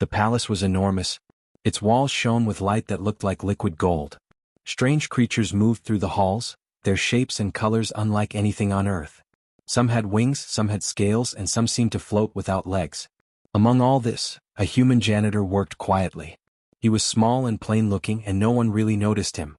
The palace was enormous. Its walls shone with light that looked like liquid gold. Strange creatures moved through the halls, their shapes and colors unlike anything on Earth. Some had wings, some had scales, and some seemed to float without legs. Among all this, a human janitor worked quietly. He was small and plain-looking, and no one really noticed him.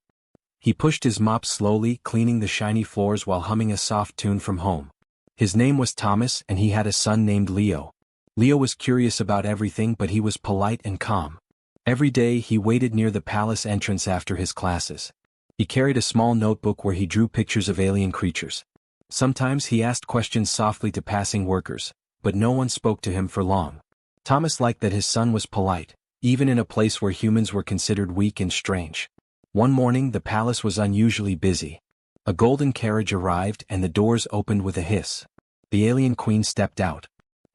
He pushed his mop slowly, cleaning the shiny floors while humming a soft tune from home. His name was Thomas, and he had a son named Leo. Leo was curious about everything, but he was polite and calm. Every day he waited near the palace entrance after his classes. He carried a small notebook where he drew pictures of alien creatures. Sometimes he asked questions softly to passing workers, but no one spoke to him for long. Thomas liked that his son was polite, even in a place where humans were considered weak and strange. One morning the palace was unusually busy. A golden carriage arrived and the doors opened with a hiss. The alien queen stepped out.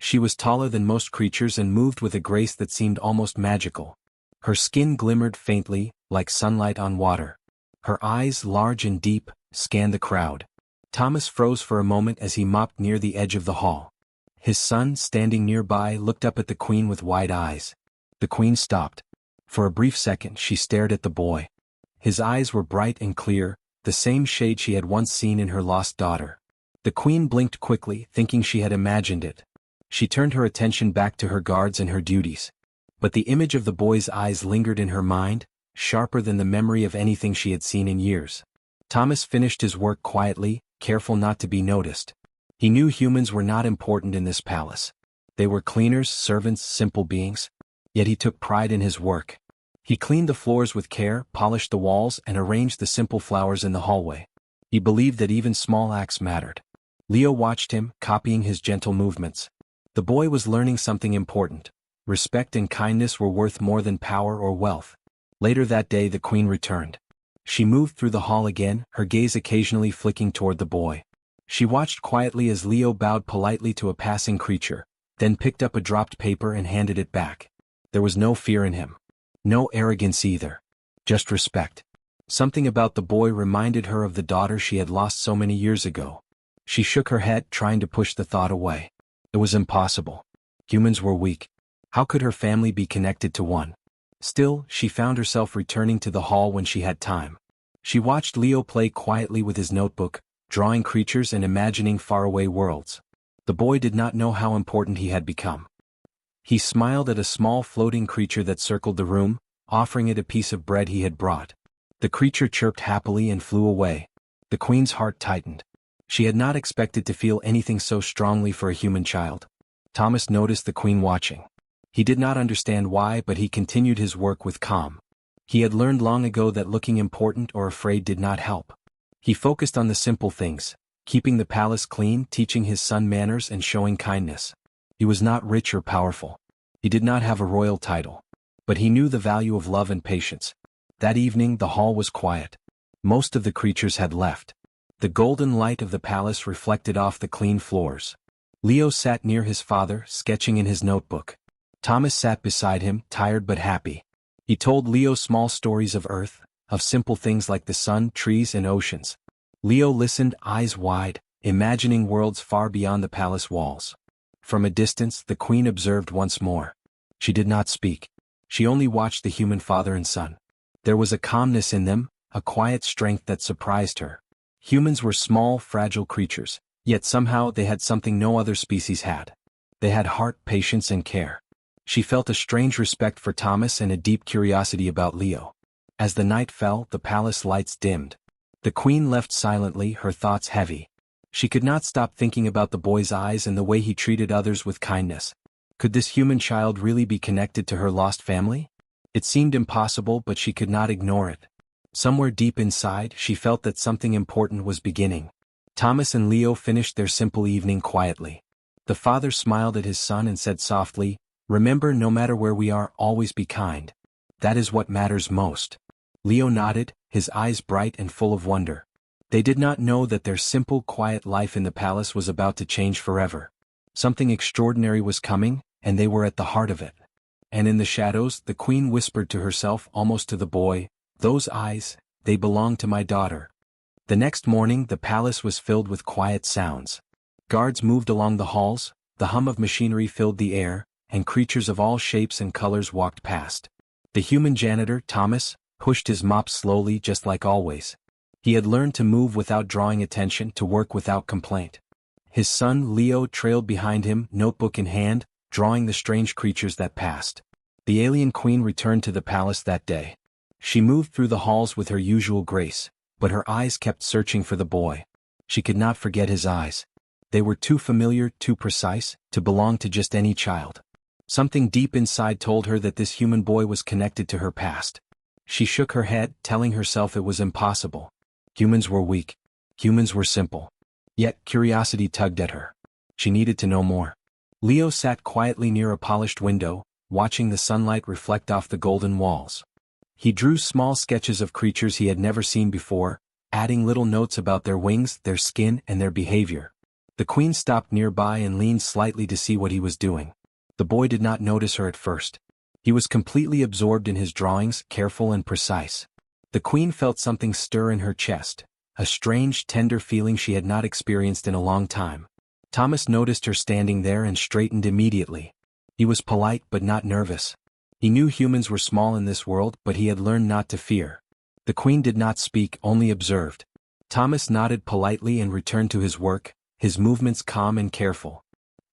She was taller than most creatures and moved with a grace that seemed almost magical. Her skin glimmered faintly, like sunlight on water. Her eyes, large and deep, scanned the crowd. Thomas froze for a moment as he mopped near the edge of the hall. His son, standing nearby, looked up at the queen with wide eyes. The queen stopped. For a brief second she stared at the boy. His eyes were bright and clear, the same shade she had once seen in her lost daughter. The queen blinked quickly, thinking she had imagined it. She turned her attention back to her guards and her duties. But the image of the boy's eyes lingered in her mind, sharper than the memory of anything she had seen in years. Thomas finished his work quietly, careful not to be noticed. He knew humans were not important in this palace. They were cleaners, servants, simple beings. Yet he took pride in his work. He cleaned the floors with care, polished the walls, and arranged the simple flowers in the hallway. He believed that even small acts mattered. Leo watched him, copying his gentle movements. The boy was learning something important. Respect and kindness were worth more than power or wealth. Later that day the queen returned. She moved through the hall again, her gaze occasionally flicking toward the boy. She watched quietly as Leo bowed politely to a passing creature, then picked up a dropped paper and handed it back. There was no fear in him. No arrogance either. Just respect. Something about the boy reminded her of the daughter she had lost so many years ago. She shook her head, trying to push the thought away. It was impossible. Humans were weak. How could her family be connected to one? Still, she found herself returning to the hall when she had time. She watched Leo play quietly with his notebook, drawing creatures and imagining faraway worlds. The boy did not know how important he had become. He smiled at a small floating creature that circled the room, offering it a piece of bread he had brought. The creature chirped happily and flew away. The queen's heart tightened. She had not expected to feel anything so strongly for a human child. Thomas noticed the queen watching. He did not understand why, but he continued his work with calm. He had learned long ago that looking important or afraid did not help. He focused on the simple things, keeping the palace clean, teaching his son manners, and showing kindness. He was not rich or powerful. He did not have a royal title. But he knew the value of love and patience. That evening the hall was quiet. Most of the creatures had left. The golden light of the palace reflected off the clean floors. Leo sat near his father, sketching in his notebook. Thomas sat beside him, tired but happy. He told Leo small stories of Earth, of simple things like the sun, trees, and oceans. Leo listened, eyes wide, imagining worlds far beyond the palace walls. From a distance, the queen observed once more. She did not speak. She only watched the human father and son. There was a calmness in them, a quiet strength that surprised her. Humans were small, fragile creatures, yet somehow they had something no other species had. They had heart, patience, and care. She felt a strange respect for Thomas and a deep curiosity about Leo. As the night fell, the palace lights dimmed. The queen left silently, her thoughts heavy. She could not stop thinking about the boy's eyes and the way he treated others with kindness. Could this human child really be connected to her lost family? It seemed impossible, but she could not ignore it. Somewhere deep inside, she felt that something important was beginning. Thomas and Leo finished their simple evening quietly. The father smiled at his son and said softly, "Remember, no matter where we are, always be kind. That is what matters most." Leo nodded, his eyes bright and full of wonder. They did not know that their simple, quiet life in the palace was about to change forever. Something extraordinary was coming, and they were at the heart of it. And in the shadows, the queen whispered to herself, almost to the boy, "Those eyes, they belong to my daughter." The next morning, the palace was filled with quiet sounds. Guards moved along the halls, the hum of machinery filled the air, and creatures of all shapes and colors walked past. The human janitor, Thomas, pushed his mop slowly just like always. He had learned to move without drawing attention, to work without complaint. His son, Leo, trailed behind him, notebook in hand, drawing the strange creatures that passed. The alien queen returned to the palace that day. She moved through the halls with her usual grace, but her eyes kept searching for the boy. She could not forget his eyes. They were too familiar, too precise, to belong to just any child. Something deep inside told her that this human boy was connected to her past. She shook her head, telling herself it was impossible. Humans were weak. Humans were simple. Yet curiosity tugged at her. She needed to know more. Leo sat quietly near a polished window, watching the sunlight reflect off the golden walls. He drew small sketches of creatures he had never seen before, adding little notes about their wings, their skin, and their behavior. The queen stopped nearby and leaned slightly to see what he was doing. The boy did not notice her at first. He was completely absorbed in his drawings, careful and precise. The queen felt something stir in her chest, a strange, tender feeling she had not experienced in a long time. Thomas noticed her standing there and straightened immediately. He was polite but not nervous. He knew humans were small in this world, but he had learned not to fear. The queen did not speak, only observed. Thomas nodded politely and returned to his work, his movements calm and careful.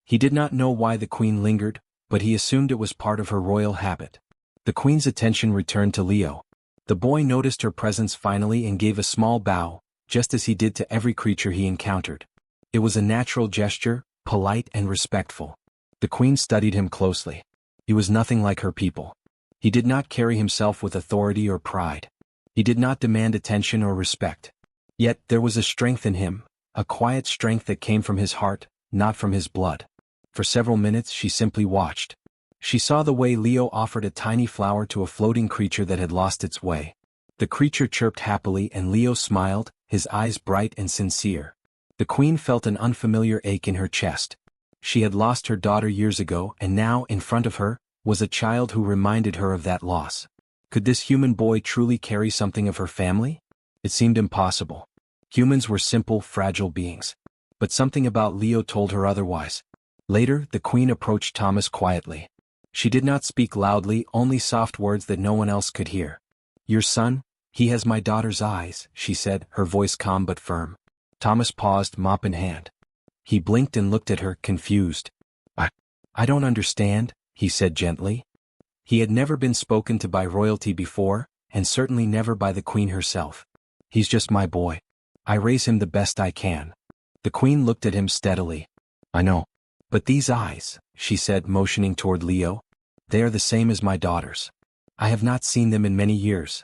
He did not know why the queen lingered, but he assumed it was part of her royal habit. The queen's attention returned to Leo. The boy noticed her presence finally and gave a small bow, just as he did to every creature he encountered. It was a natural gesture, polite and respectful. The queen studied him closely. He was nothing like her people. He did not carry himself with authority or pride. He did not demand attention or respect. Yet there was a strength in him, a quiet strength that came from his heart, not from his blood. For several minutes she simply watched. She saw the way Leo offered a tiny flower to a floating creature that had lost its way. The creature chirped happily and Leo smiled, his eyes bright and sincere. The queen felt an unfamiliar ache in her chest. She had lost her daughter years ago, and now, in front of her, was a child who reminded her of that loss. Could this human boy truly carry something of her family? It seemed impossible. Humans were simple, fragile beings. But something about Leo told her otherwise. Later, the queen approached Thomas quietly. She did not speak loudly, only soft words that no one else could hear. "Your son, he has my daughter's eyes," she said, her voice calm but firm. Thomas paused, mop in hand. He blinked and looked at her, confused. I don't understand," he said gently. He had never been spoken to by royalty before, and certainly never by the queen herself. "He's just my boy. I raise him the best I can." The queen looked at him steadily. "I know. But these eyes," she said, motioning toward Leo, "they are the same as my daughter's. I have not seen them in many years."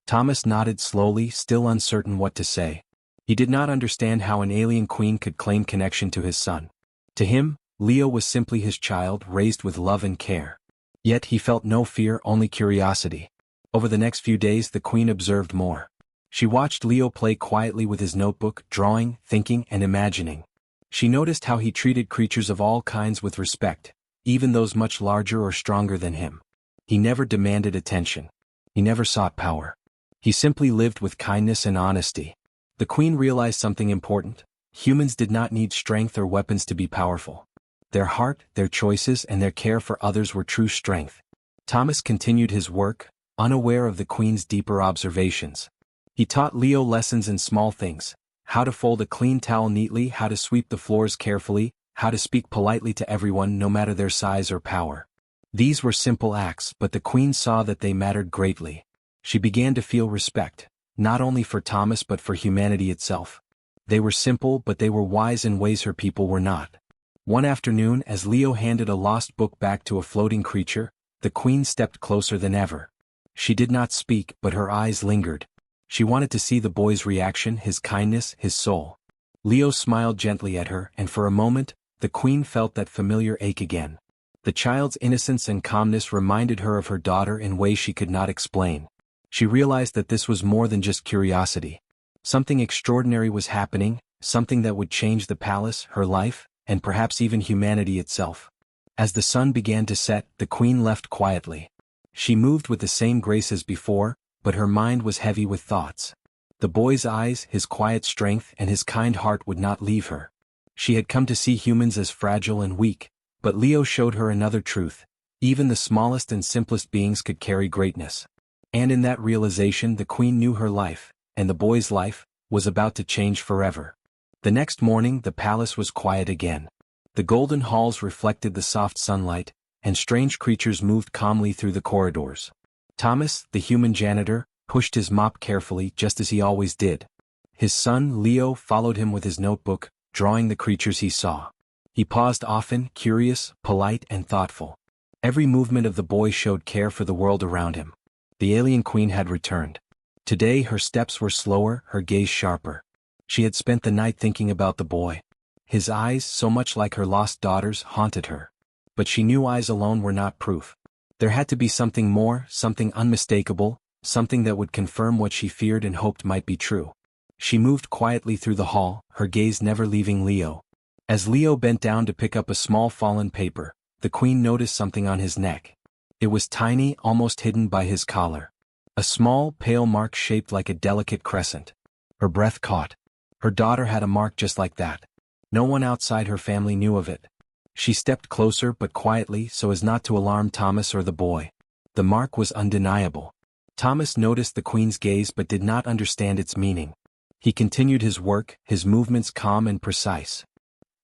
Thomas nodded slowly, still uncertain what to say. He did not understand how an alien queen could claim connection to his son. To him, Leo was simply his child, raised with love and care. Yet he felt no fear, only curiosity. Over the next few days the queen observed more. She watched Leo play quietly with his notebook, drawing, thinking, and imagining. She noticed how he treated creatures of all kinds with respect, even those much larger or stronger than him. He never demanded attention. He never sought power. He simply lived with kindness and honesty. The queen realized something important. Humans did not need strength or weapons to be powerful. Their heart, their choices, and their care for others were true strength. Thomas continued his work, unaware of the queen's deeper observations. He taught Leo lessons in small things: how to fold a clean towel neatly, how to sweep the floors carefully, how to speak politely to everyone no matter their size or power. These were simple acts, but the queen saw that they mattered greatly. She began to feel respect, not only for Thomas but for humanity itself. They were simple, but they were wise in ways her people were not. One afternoon, as Leo handed a lost book back to a floating creature, the queen stepped closer than ever. She did not speak, but her eyes lingered. She wanted to see the boy's reaction, his kindness, his soul. Leo smiled gently at her, and for a moment, the queen felt that familiar ache again. The child's innocence and calmness reminded her of her daughter in ways she could not explain. She realized that this was more than just curiosity. Something extraordinary was happening, something that would change the palace, her life, and perhaps even humanity itself. As the sun began to set, the queen left quietly. She moved with the same grace as before, but her mind was heavy with thoughts. The boy's eyes, his quiet strength, and his kind heart would not leave her. She had come to see humans as fragile and weak, But Leo showed her another truth. Even the smallest and simplest beings could carry greatness. And in that realization the queen knew her life, and the boy's life, was about to change forever. The next morning the palace was quiet again. The golden halls reflected the soft sunlight, and strange creatures moved calmly through the corridors. Thomas, the human janitor, pushed his mop carefully just as he always did. His son, Leo, followed him with his notebook, drawing the creatures he saw. He paused often, curious, polite, and thoughtful. Every movement of the boy showed care for the world around him. The alien queen had returned. Today her steps were slower, her gaze sharper. She had spent the night thinking about the boy. His eyes, so much like her lost daughter's, haunted her. But she knew eyes alone were not proof. There had to be something more, something unmistakable, something that would confirm what she feared and hoped might be true. She moved quietly through the hall, her gaze never leaving Leo. As Leo bent down to pick up a small fallen paper, the queen noticed something on his neck. It was tiny, almost hidden by his collar. A small, pale mark shaped like a delicate crescent. Her breath caught. Her daughter had a mark just like that. No one outside her family knew of it. She stepped closer but quietly so as not to alarm Thomas or the boy. The mark was undeniable. Thomas noticed the queen's gaze but did not understand its meaning. He continued his work, his movements calm and precise.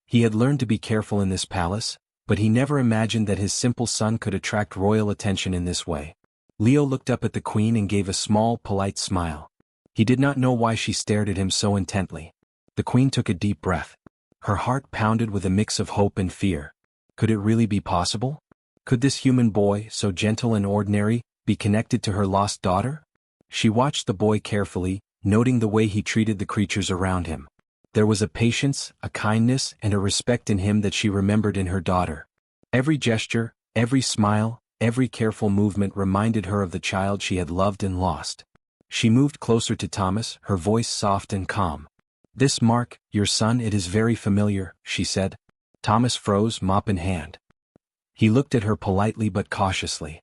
He had learned to be careful in this palace, but he never imagined that his simple son could attract royal attention in this way. Leo looked up at the queen and gave a small, polite smile. He did not know why she stared at him so intently. The queen took a deep breath. Her heart pounded with a mix of hope and fear. Could it really be possible? Could this human boy, so gentle and ordinary, be connected to her lost daughter? She watched the boy carefully, noting the way he treated the creatures around him. There was a patience, a kindness, and a respect in him that she remembered in her daughter. Every gesture, every smile, every careful movement reminded her of the child she had loved and lost. She moved closer to Thomas, her voice soft and calm. "This mark, your son, it is very familiar," she said. Thomas froze, mop in hand. He looked at her politely but cautiously.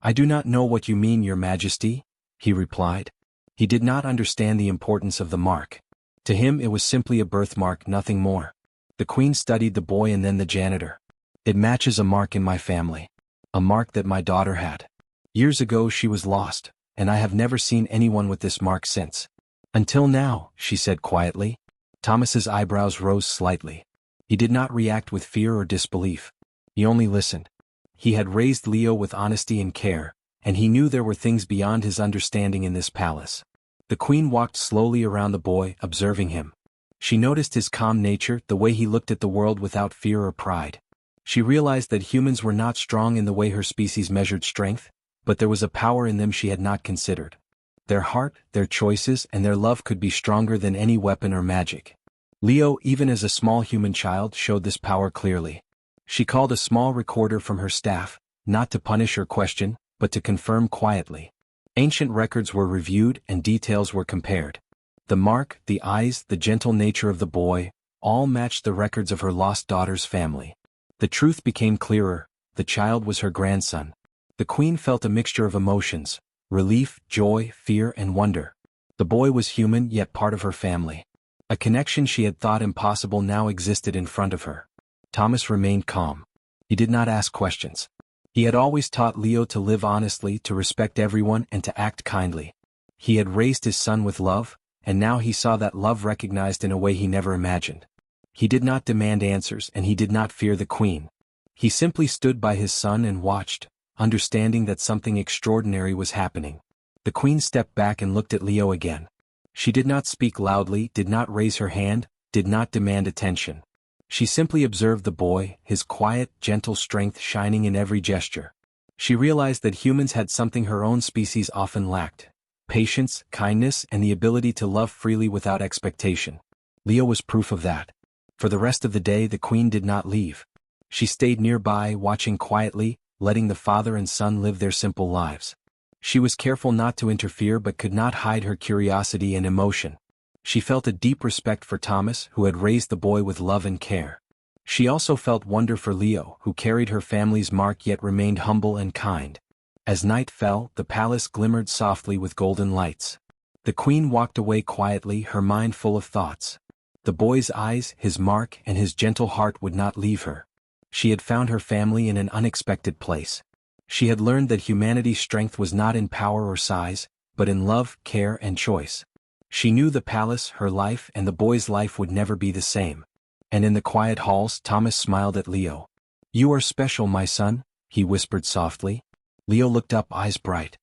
I do not know what you mean, your majesty," he replied. He did not understand the importance of the mark. To him it was simply a birthmark, nothing more. The queen studied the boy and then the janitor. "It matches a mark in my family. A mark that my daughter had. Years ago she was lost, and I have never seen anyone with this mark since. Until now," she said quietly. Thomas's eyebrows rose slightly. He did not react with fear or disbelief. He only listened. He had raised Leo with honesty and care, and he knew there were things beyond his understanding in this palace. The queen walked slowly around the boy, observing him. She noticed his calm nature, the way he looked at the world without fear or pride. She realized that humans were not strong in the way her species measured strength, but there was a power in them she had not considered. Their heart, their choices, and their love could be stronger than any weapon or magic. Leo, even as a small human child, showed this power clearly. She called a small recorder from her staff, not to punish or question, but to confirm quietly. Ancient records were reviewed and details were compared. The mark, the eyes, the gentle nature of the boy, all matched the records of her lost daughter's family. The truth became clearer: the child was her grandson. The queen felt a mixture of emotions: relief, joy, fear, and wonder. The boy was human, yet part of her family. A connection she had thought impossible now existed in front of her. Thomas remained calm. He did not ask questions. He had always taught Leo to live honestly, to respect everyone, and to act kindly. He had raised his son with love, and now he saw that love recognized in a way he never imagined. He did not demand answers, and he did not fear the queen. He simply stood by his son and watched, understanding that something extraordinary was happening. The queen stepped back and looked at Leo again. She did not speak loudly, did not raise her hand, did not demand attention. She simply observed the boy, his quiet, gentle strength shining in every gesture. She realized that humans had something her own species often lacked: patience, kindness, and the ability to love freely without expectation. Leo was proof of that. For the rest of the day the queen did not leave. She stayed nearby, watching quietly, letting the father and son live their simple lives. She was careful not to interfere but could not hide her curiosity and emotion. She felt a deep respect for Thomas, who had raised the boy with love and care. She also felt wonder for Leo, who carried her family's mark yet remained humble and kind. As night fell, the palace glimmered softly with golden lights. The queen walked away quietly, her mind full of thoughts. The boy's eyes, his mark, and his gentle heart would not leave her. She had found her family in an unexpected place. She had learned that humanity's strength was not in power or size, but in love, care, and choice. She knew the palace, her life, and the boy's life would never be the same. And in the quiet halls, Thomas smiled at Leo. "You are special, my son," he whispered softly. Leo looked up, eyes bright.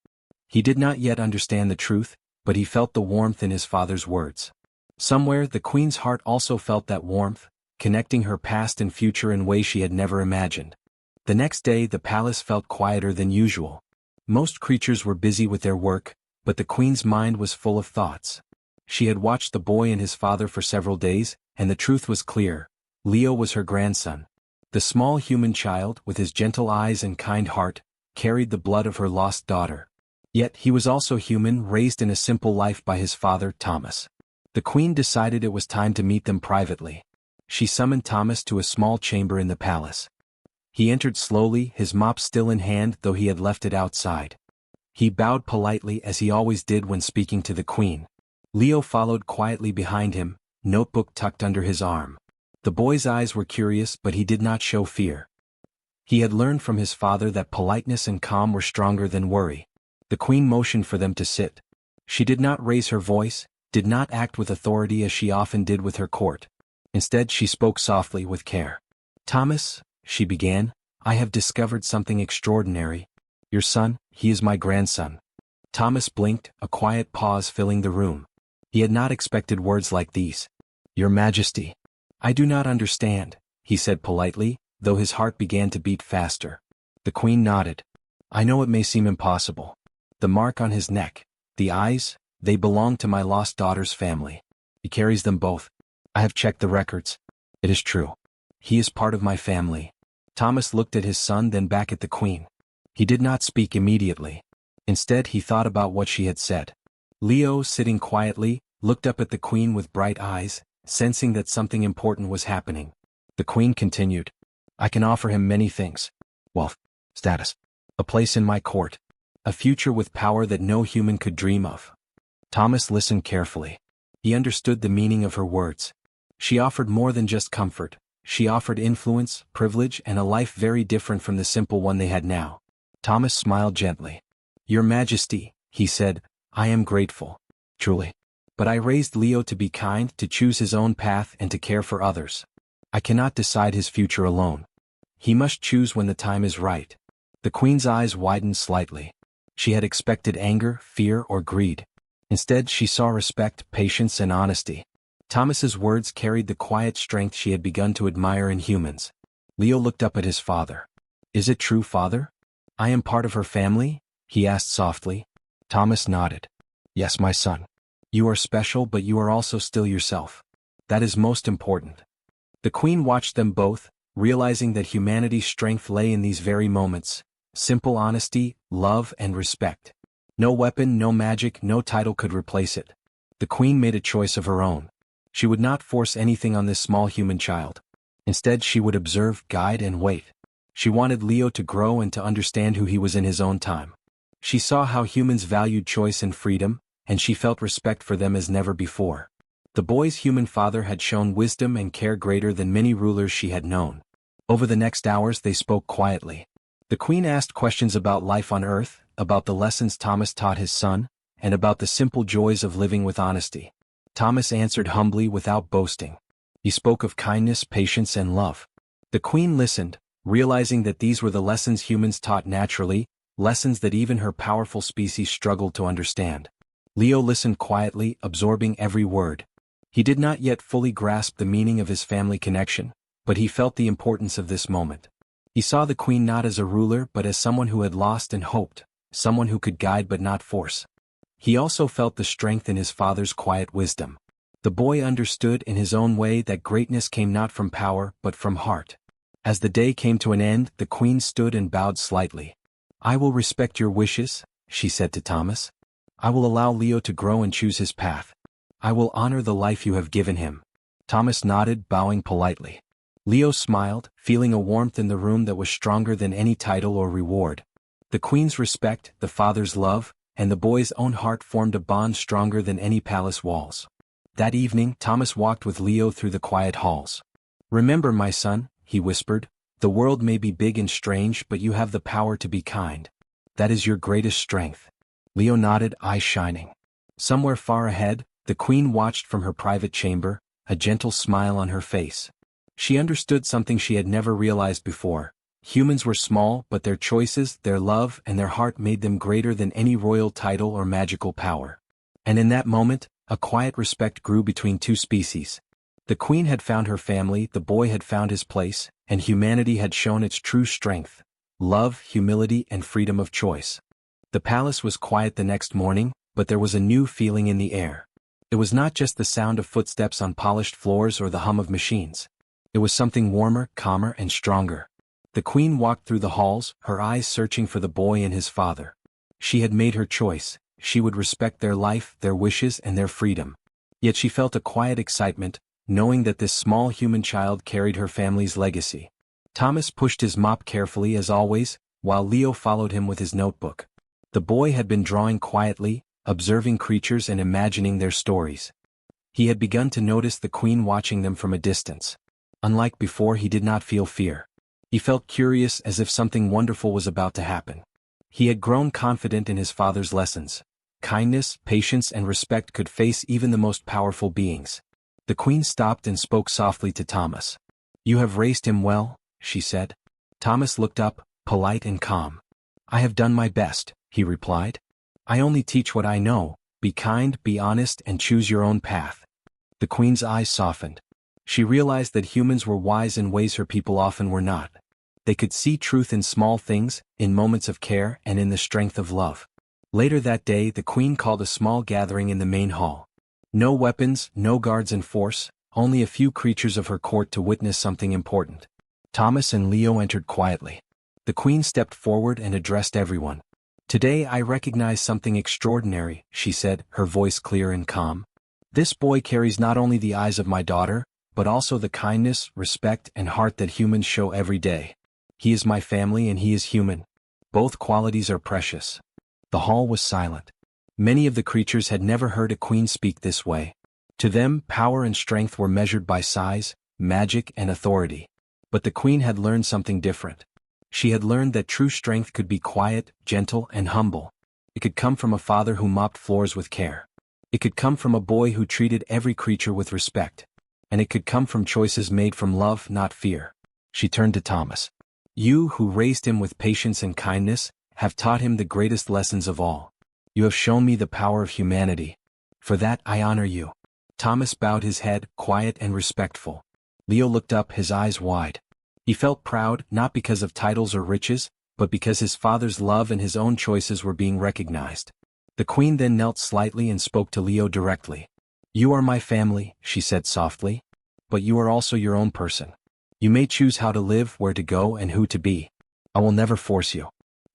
He did not yet understand the truth, but he felt the warmth in his father's words. Somewhere, the queen's heart also felt that warmth, connecting her past and future in ways she had never imagined. The next day, the palace felt quieter than usual. Most creatures were busy with their work, but the queen's mind was full of thoughts. She had watched the boy and his father for several days, and the truth was clear. Leo was her grandson. The small human child, with his gentle eyes and kind heart, carried the blood of her lost daughter. Yet he was also human, raised in a simple life by his father, Thomas. The queen decided it was time to meet them privately. She summoned Thomas to a small chamber in the palace. He entered slowly, his mop still in hand, though he had left it outside. He bowed politely as he always did when speaking to the queen. Leo followed quietly behind him, notebook tucked under his arm. The boy's eyes were curious, but he did not show fear. He had learned from his father that politeness and calm were stronger than worry. The queen motioned for them to sit. She did not raise her voice, did not act with authority as she often did with her court. Instead, she spoke softly, with care. "Thomas," she began, "I have discovered something extraordinary. Your son, he is my grandson." Thomas blinked, a quiet pause filling the room. He had not expected words like these. "Your Majesty, I do not understand," he said politely, though his heart began to beat faster. The queen nodded. "I know it may seem impossible. The mark on his neck, the eyes, they belong to my lost daughter's family. He carries them both. I have checked the records. It is true. He is part of my family." Thomas looked at his son, then back at the queen. He did not speak immediately. Instead, he thought about what she had said. Leo, sitting quietly, looked up at the queen with bright eyes, sensing that something important was happening. The queen continued. "I can offer him many things. Wealth, status, a place in my court, a future with power that no human could dream of." Thomas listened carefully. He understood the meaning of her words. She offered more than just comfort. She offered influence, privilege, and a life very different from the simple one they had now. Thomas smiled gently. "Your Majesty," he said, "I am grateful. Truly. But I raised Leo to be kind, to choose his own path, and to care for others. I cannot decide his future alone. He must choose when the time is right." The queen's eyes widened slightly. She had expected anger, fear, or greed. Instead, she saw respect, patience, and honesty. Thomas's words carried the quiet strength she had begun to admire in humans. Leo looked up at his father. "Is it true, father? I am part of her family?" he asked softly. Thomas nodded. "Yes, my son. You are special, but you are also still yourself. That is most important." The queen watched them both, realizing that humanity's strength lay in these very moments: simple honesty, love, and respect. No weapon, no magic, no title could replace it. The queen made a choice of her own. She would not force anything on this small human child. Instead, she would observe, guide, and wait. She wanted Leo to grow and to understand who he was in his own time. She saw how humans valued choice and freedom, and she felt respect for them as never before. The boy's human father had shown wisdom and care greater than many rulers she had known. Over the next hours, they spoke quietly. The queen asked questions about life on Earth, about the lessons Thomas taught his son, and about the simple joys of living with honesty. Thomas answered humbly, without boasting. He spoke of kindness, patience, and love. The queen listened, realizing that these were the lessons humans taught naturally, lessons that even her powerful species struggled to understand. Leo listened quietly, absorbing every word. He did not yet fully grasp the meaning of his family connection, but he felt the importance of this moment. He saw the queen not as a ruler but as someone who had lost and hoped, someone who could guide but not force. He also felt the strength in his father's quiet wisdom. The boy understood in his own way that greatness came not from power but from heart. As the day came to an end, the queen stood and bowed slightly. "I will respect your wishes," she said to Thomas. "I will allow Leo to grow and choose his path. I will honor the life you have given him." Thomas nodded, bowing politely. Leo smiled, feeling a warmth in the room that was stronger than any title or reward. The queen's respect, the father's love, and the boy's own heart formed a bond stronger than any palace walls. That evening, Thomas walked with Leo through the quiet halls. "Remember, my son," he whispered, The world may be big and strange, but you have the power to be kind. That is your greatest strength. Leo nodded, eyes shining. Somewhere far ahead, the queen watched from her private chamber, a gentle smile on her face. She understood something she had never realized before. Humans were small, but their choices, their love, and their heart made them greater than any royal title or magical power. And in that moment, a quiet respect grew between two species. The queen had found her family, the boy had found his place, and humanity had shown its true strength: love, humility, and freedom of choice. The palace was quiet the next morning, but there was a new feeling in the air. It was not just the sound of footsteps on polished floors or the hum of machines. It was something warmer, calmer, and stronger. The queen walked through the halls, her eyes searching for the boy and his father. She had made her choice. She would respect their life, their wishes, and their freedom. Yet she felt a quiet excitement, knowing that this small human child carried her family's legacy. Thomas pushed his mop carefully as always, while Leo followed him with his notebook. The boy had been drawing quietly, observing creatures and imagining their stories. He had begun to notice the queen watching them from a distance. Unlike before, he did not feel fear. He felt curious, as if something wonderful was about to happen. He had grown confident in his father's lessons. Kindness, patience, and respect could face even the most powerful beings. The queen stopped and spoke softly to Thomas. "You have raised him well," she said. Thomas looked up, polite and calm. "I have done my best," he replied. "I only teach what I know. Be kind, be honest, and choose your own path." The queen's eyes softened. She realized that humans were wise in ways her people often were not. They could see truth in small things, in moments of care, and in the strength of love. Later that day, the queen called a small gathering in the main hall. No weapons, no guards in force, only a few creatures of her court to witness something important. Thomas and Leo entered quietly. The queen stepped forward and addressed everyone. "Today I recognize something extraordinary," she said, her voice clear and calm. "This boy carries not only the eyes of my daughter, but also the kindness, respect, and heart that humans show every day. He is my family and he is human. Both qualities are precious." The hall was silent. Many of the creatures had never heard a queen speak this way. To them, power and strength were measured by size, magic, and authority. But the queen had learned something different. She had learned that true strength could be quiet, gentle, and humble. It could come from a father who mopped floors with care. It could come from a boy who treated every creature with respect. And it could come from choices made from love, not fear. She turned to Thomas. "You, who raised him with patience and kindness, have taught him the greatest lessons of all. You have shown me the power of humanity. For that I honor you." Thomas bowed his head, quiet and respectful. Leo looked up, his eyes wide. He felt proud, not because of titles or riches, but because his father's love and his own choices were being recognized. The queen then knelt slightly and spoke to Leo directly. "You are my family," she said softly. "But you are also your own person. You may choose how to live, where to go, and who to be. I will never force you.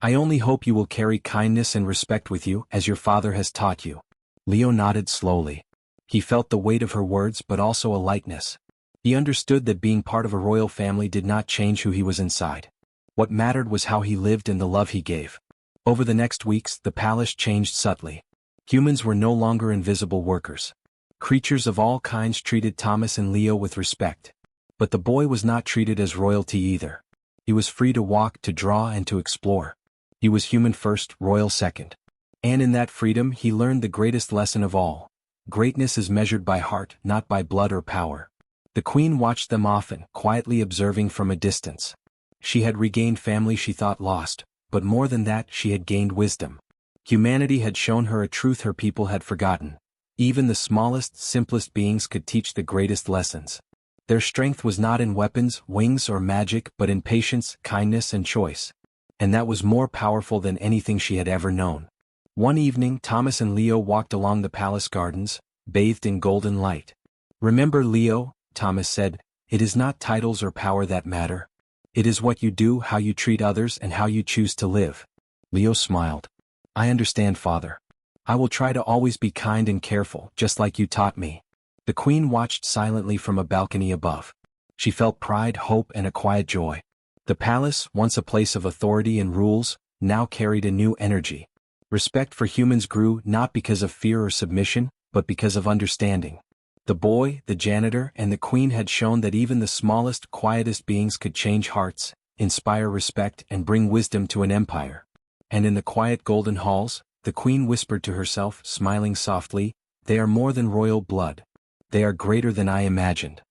I only hope you will carry kindness and respect with you, as your father has taught you." Leo nodded slowly. He felt the weight of her words, but also a lightness. He understood that being part of a royal family did not change who he was inside. What mattered was how he lived and the love he gave. Over the next weeks, the palace changed subtly. Humans were no longer invisible workers. Creatures of all kinds treated Thomas and Leo with respect. But the boy was not treated as royalty either. He was free to walk, to draw, and to explore. He was human first, royal second. And in that freedom he learned the greatest lesson of all. Greatness is measured by heart, not by blood or power. The queen watched them often, quietly observing from a distance. She had regained family she thought lost, but more than that, she had gained wisdom. Humanity had shown her a truth her people had forgotten. Even the smallest, simplest beings could teach the greatest lessons. Their strength was not in weapons, wings, or magic, but in patience, kindness, and choice. And that was more powerful than anything she had ever known. One evening, Thomas and Leo walked along the palace gardens, bathed in golden light. "Remember, Leo," Thomas said, "it is not titles or power that matter. It is what you do, how you treat others, and how you choose to live." Leo smiled. "I understand, Father. I will try to always be kind and careful, just like you taught me." The queen watched silently from a balcony above. She felt pride, hope, and a quiet joy. The palace, once a place of authority and rules, now carried a new energy. Respect for humans grew not because of fear or submission, but because of understanding. The boy, the janitor, and the queen had shown that even the smallest, quietest beings could change hearts, inspire respect and bring wisdom to an empire. And in the quiet golden halls, the queen whispered to herself, smiling softly, "They are more than royal blood. They are greater than I imagined."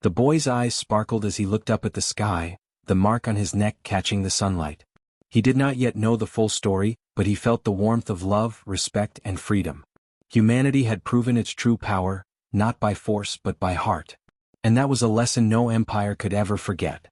The boy's eyes sparkled as he looked up at the sky, the mark on his neck catching the sunlight. He did not yet know the full story, but he felt the warmth of love, respect, and freedom. Humanity had proven its true power, not by force but by heart. And that was a lesson no empire could ever forget.